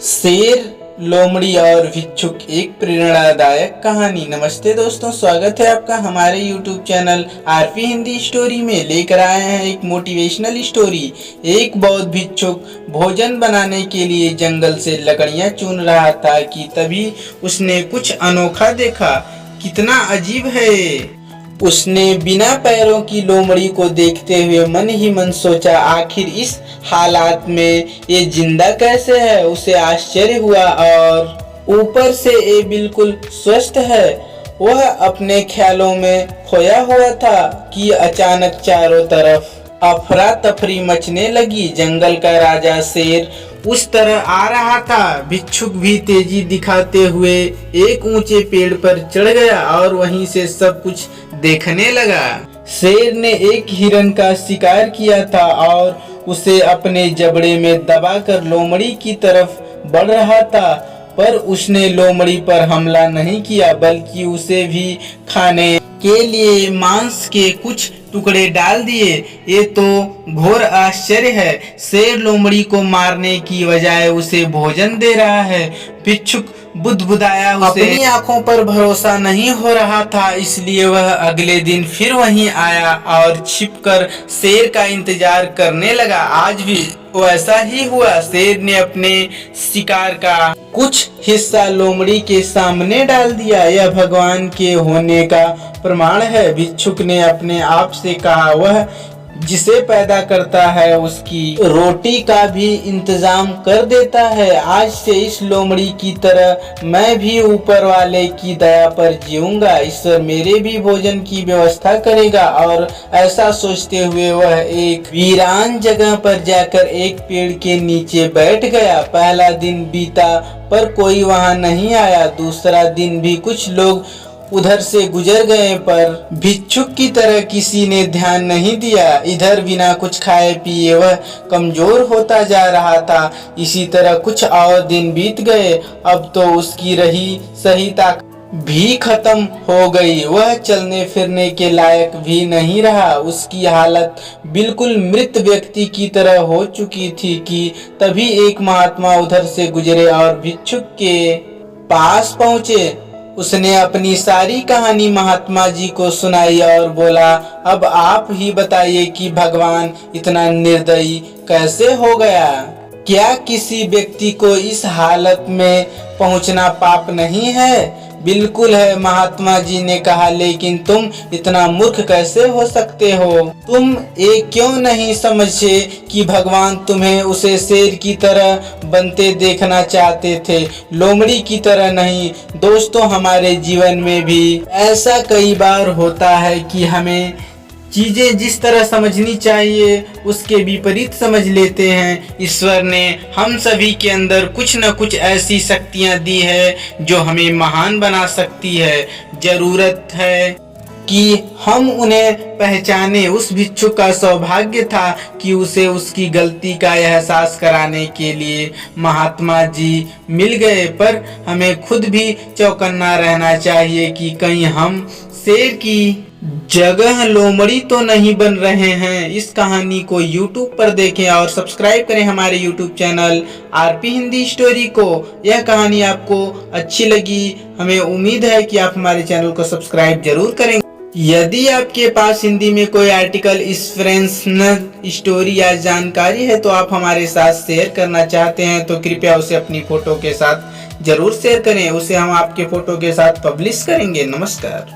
शेर, लोमड़ी और भिक्षुक, एक प्रेरणादायक कहानी। नमस्ते दोस्तों, स्वागत है आपका हमारे YouTube channel RP Hindi story में। लेकर आए हैं एक मोटिवेशनल स्टोरी। एक बौद्ध भिक्षुक भोजन बनाने के लिए जंगल से लकड़ियां चुन रहा था कि तभी उसने कुछ अनोखा देखा। कितना अजीब है! उसने बिना पैरों की लोमड़ी को देखते हुए मन ही मन सोचा, आखिर इस हालात में ये जिंदा कैसे है। उसे आश्चर्य हुआ और ऊपर से ये बिल्कुल स्वस्थ है। वह अपने ख्यालों में खोया हुआ था कि अचानक चारों तरफ अफरा तफरी मचने लगी। जंगल का राजा शेर उस तरह आ रहा था। भिक्षुक भी तेजी दिखाते हुए एक ऊंचे पेड़ पर चढ़ गया और वहीं से सब कुछ देखने लगा। शेर ने एक हिरन का शिकार किया था और उसे अपने जबड़े में दबाकर लोमड़ी की तरफ बढ़ रहा था, पर उसने लोमड़ी पर हमला नहीं किया, बल्कि उसे भी खाने के लिए मांस के कुछ टुकड़े डाल दिए। ये तो घोर आश्चर्य है। शेर लोमड़ी को मारने की बजाय उसे भोजन दे रहा है। भिक्षुक बुदबुदाया। उसे अपनी आंखों पर भरोसा नहीं हो रहा था, इसलिए वह अगले दिन फिर वहीं आया और छिपकर शेर का इंतजार करने लगा। आज भी वैसा ही हुआ। शेर ने अपने शिकार का कुछ हिस्सा लोमड़ी के सामने डाल दिया। यह भगवान के होने का प्रमाण है, भिक्षुक ने अपने आप से कहा। वह जिसे पैदा करता है उसकी रोटी का भी इंतजाम कर देता है। आज से इस लोमड़ी की तरह मैं भी ऊपर वाले की दया पर जीऊंगा। ईश्वर मेरे भी भोजन की व्यवस्था करेगा। और ऐसा सोचते हुए वह एक वीरान जगह पर जाकर एक पेड़ के नीचे बैठ गया। पहला दिन बीता पर कोई वहां नहीं आया। दूसरा दिन भी कुछ लोग उधर से गुजर गए, पर भिक्षुक की तरह किसी ने ध्यान नहीं दिया। इधर बिना कुछ खाए पिए वह कमजोर होता जा रहा था। इसी तरह कुछ और दिन बीत गए। अब तो उसकी रही सही ताकत भी खत्म हो गई। वह चलने फिरने के लायक भी नहीं रहा। उसकी हालत बिल्कुल मृत व्यक्ति की तरह हो चुकी थी कि तभी एक महात्मा उधर से गुजरे और भिक्षुक के पास पहुंचे। उसने अपनी सारी कहानी महात्मा जी को सुनाई और बोला, अब आप ही बताइए कि भगवान इतना निर्दयी कैसे हो गया। क्या किसी व्यक्ति को इस हालत में पहुंचना पाप नहीं है? बिल्कुल है, महात्मा जी ने कहा, लेकिन तुम इतना मूर्ख कैसे हो सकते हो? तुम ये क्यों नहीं समझे कि भगवान तुम्हें उसे शेर की तरह बनते देखना चाहते थे, लोमड़ी की तरह नहीं। दोस्तों, हमारे जीवन में भी ऐसा कई बार होता है कि हमें चीजें जिस तरह समझनी चाहिए उसके विपरीत समझ लेते हैं। ईश्वर ने हम सभी के अंदर कुछ न कुछ ऐसी शक्तियां दी है जो हमें महान बना सकती है। जरूरत है कि हम उन्हें पहचाने। उस भिक्षुक का सौभाग्य था कि उसे उसकी गलती का एहसास कराने के लिए महात्मा जी मिल गए, पर हमें खुद भी चौकन्ना रहना चाहिए कि कहीं हम शेर की जगह लोमड़ी तो नहीं बन रहे हैं। इस कहानी को YouTube पर देखें और सब्सक्राइब करें हमारे YouTube channel RP Hindi story को। यह कहानी आपको अच्छी लगी, हमें उम्मीद है कि आप हमारे चैनल को सब्सक्राइब जरूर करेंगे। यदि आपके पास हिंदी में कोई आर्टिकल, इंस्पिरेशनल स्टोरी या जानकारी है तो आप हमारे साथ शेयर करना चाहते हैं तो कृपया उसे अपनी फोटो के साथ जरूर शेयर करें। उसे हम आपके फोटो के साथ पब्लिश करेंगे। नमस्कार।